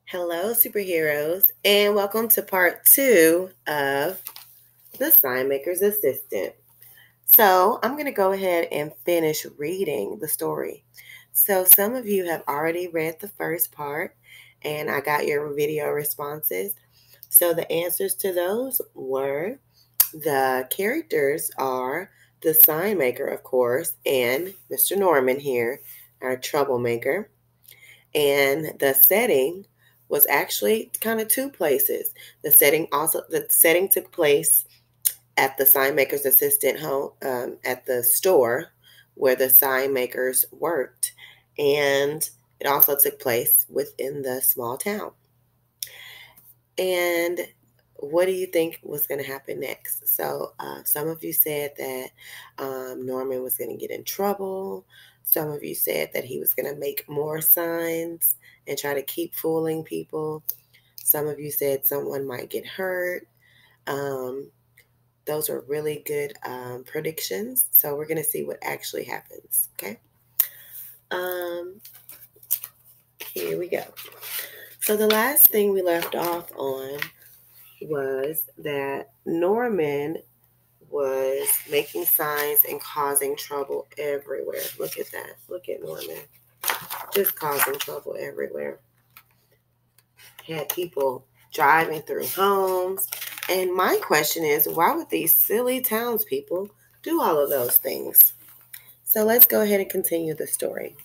Hello, superheroes, and welcome to part 2 of The Signmaker's Assistant. So, I'm going to go ahead and finish reading the story. So, some of you have already read the first part, and I got your video responses. So, the answers to those were the characters are the Signmaker, of course, and Mr. Norman here, our troublemaker. And the setting was actually kind of two places. The setting took place at the sign maker's assistant home, at the store where the sign makers worked, and it also took place within the small town. And what do you think was going to happen next? So some of you said that Norman was going to get in trouble. Some of you said that he was going to make more signs and try to keep fooling people. Some of you said someone might get hurt. Those are really good predictions. So we're going to see what actually happens. Okay. Here we go. So the last thing we left off on was that Norman was making signs and causing trouble everywhere. Look at that. Look at Norman. Just causing trouble everywhere. Had people driving through homes. And my question is, why would these silly townspeople do all of those things? So let's go ahead and continue the story.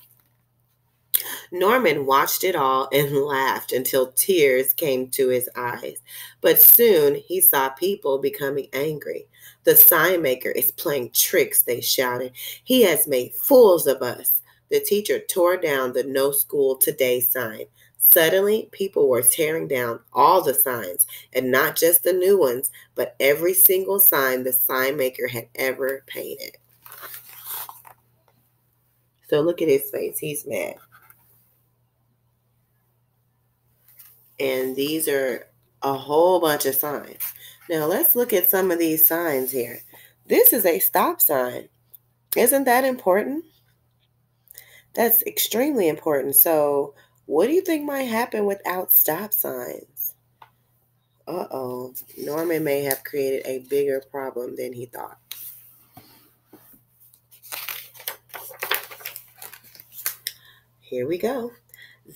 Norman watched it all and laughed until tears came to his eyes. But soon he saw people becoming angry. The sign maker is playing tricks, they shouted. He has made fools of us. The teacher tore down the no school today sign. Suddenly, people were tearing down all the signs, and not just the new ones, but every single sign the sign maker had ever painted. So look at his face. He's mad. And these are a whole bunch of signs. Now let's look at some of these signs here. This is a stop sign. Isn't that important? That's extremely important. So what do you think might happen without stop signs? Uh-oh. Norman may have created a bigger problem than he thought. Here we go.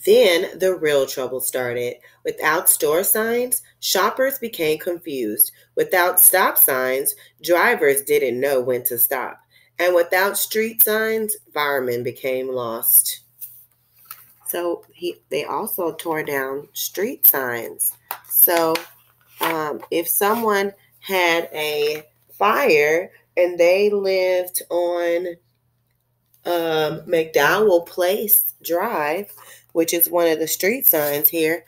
Then the real trouble started. Without store signs, shoppers became confused. Without stop signs, drivers didn't know when to stop. And without street signs, firemen became lost. So they also tore down street signs. So if someone had a fire and they lived on McDowell Place Drive, which is one of the street signs here,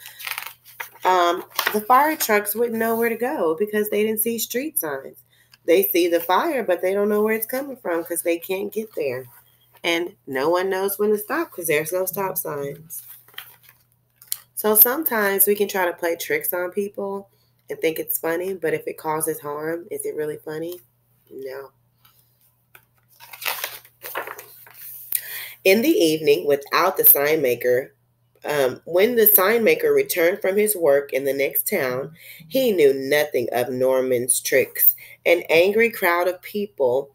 the fire trucks wouldn't know where to go because they didn't see street signs. They see the fire, but they don't know where it's coming from because they can't get there. And no one knows when to stop because there's no stop signs. So sometimes we can try to play tricks on people and think it's funny, but if it causes harm, is it really funny? No. In the evening, without the sign maker, when the sign maker returned from his work in the next town, he knew nothing of Norman's tricks. An angry crowd of people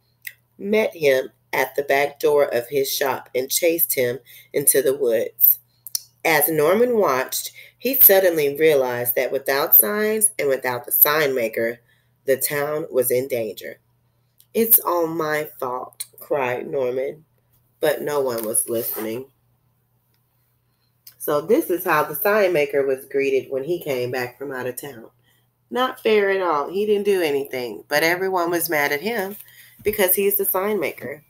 met him at the back door of his shop and chased him into the woods. As Norman watched, he suddenly realized that without signs and without the sign maker, the town was in danger. "It's all my fault," cried Norman, but no one was listening. So this is how the sign maker was greeted when he came back from out of town. Not fair at all. He didn't do anything, but everyone was mad at him because he's the sign maker.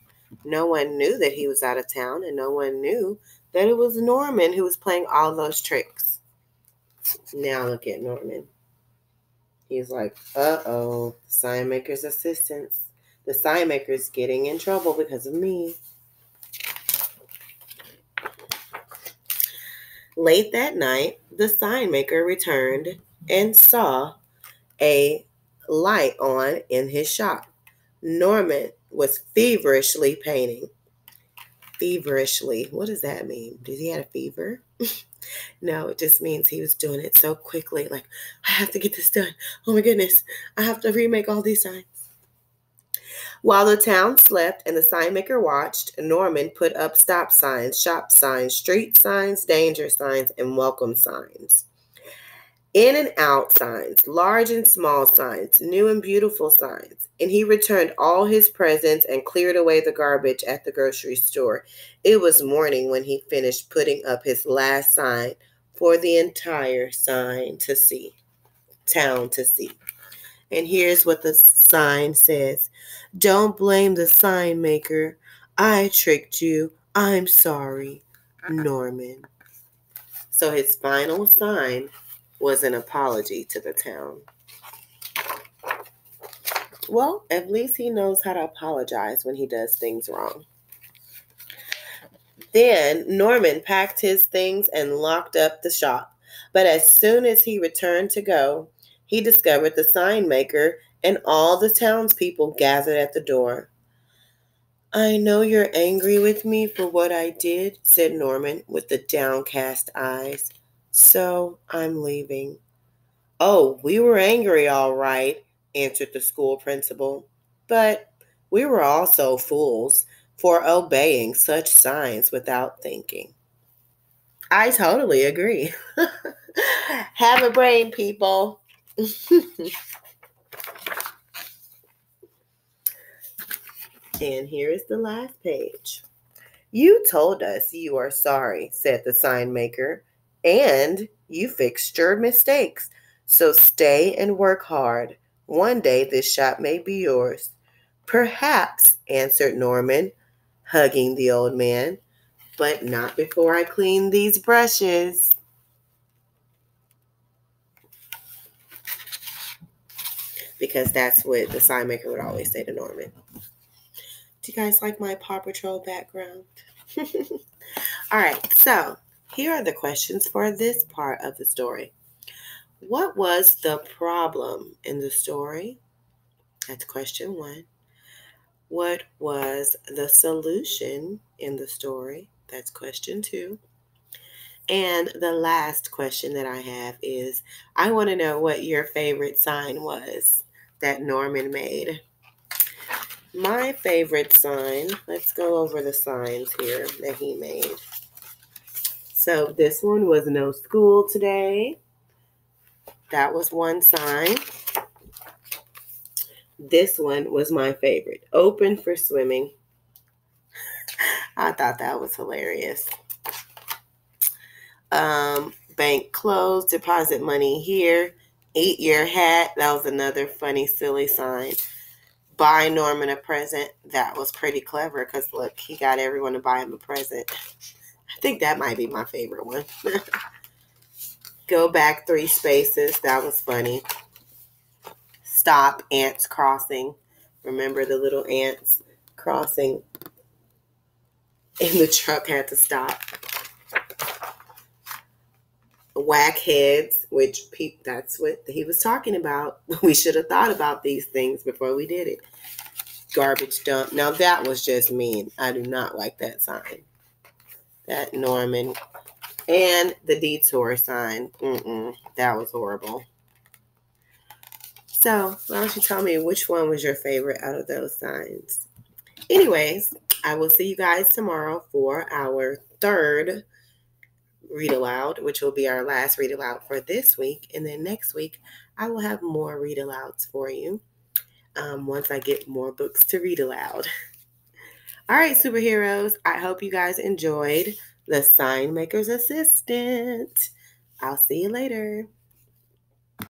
No one knew that he was out of town, and no one knew that it was Norman who was playing all those tricks. Now look at Norman. He's like, uh-oh, sign maker's assistants. The sign maker's getting in trouble because of me. Late that night, the sign maker returned and saw a light on in his shop. Norman was feverishly painting. feverishly. What does that mean? Did he have a fever? No, it just means he was doing it so quickly. Like, I have to get this done. Oh my goodness. I have to remake all these signs. While the town slept and the sign maker watched, Norman put up stop signs, shop signs, street signs, danger signs, and welcome signs. In and out signs, large and small signs, new and beautiful signs. And he returned all his presents and cleared away the garbage at the grocery store. It was morning when he finished putting up his last sign for the entire town to see. And here's what the sign says. Don't blame the sign maker. I tricked you. I'm sorry, Norman. So his final sign was an apology to the town. Well, at least he knows how to apologize when he does things wrong. Then Norman packed his things and locked up the shop. But as soon as he returned to go, he discovered the sign maker and all the townspeople gathered at the door. I know you're angry with me for what I did, said Norman with the downcast eyes. So I'm leaving. Oh, we were angry, all right, answered the school principal. But we were also fools for obeying such signs without thinking. I totally agree. Have a brain, people. And here is the last page. You told us you are sorry, said the sign maker, and you fixed your mistakes. So stay and work hard. One day this shop may be yours. Perhaps, answered Norman, hugging the old man, but not before I clean these brushes. Because that's what the sign maker would always say to Norman. Do you guys like my Paw Patrol background? All right, so here are the questions for this part of the story. What was the problem in the story? That's question 1. What was the solution in the story? That's question 2. And the last question that I have is, I want to know what your favorite sign was that Norman made. My favorite sign, let's go over the signs here that he made. So this one was no school today. That was one sign. This one was my favorite. Open for swimming. I thought that was hilarious. Bank closed, deposit money here. Eat your hat. That was another funny, silly sign. Buy Norman a present. That was pretty clever because, look, he got everyone to buy him a present. I think that might be my favorite one. Go back 3 spaces. That was funny. Stop, ants crossing. Remember the little ants crossing? And the truck had to stop. Whack heads, which that's what he was talking about. We should have thought about these things before we did it. Garbage dump. Now that was just mean. I do not like that sign. That Norman. And the detour sign. That was horrible. So why don't you tell me which one was your favorite out of those signs? Anyways, I will see you guys tomorrow for our 3rd read aloud, which will be our last read aloud for this week. And then next week, I will have more read alouds for you once I get more books to read aloud. All right, superheroes, I hope you guys enjoyed The Sign Maker's Assistant. I'll see you later.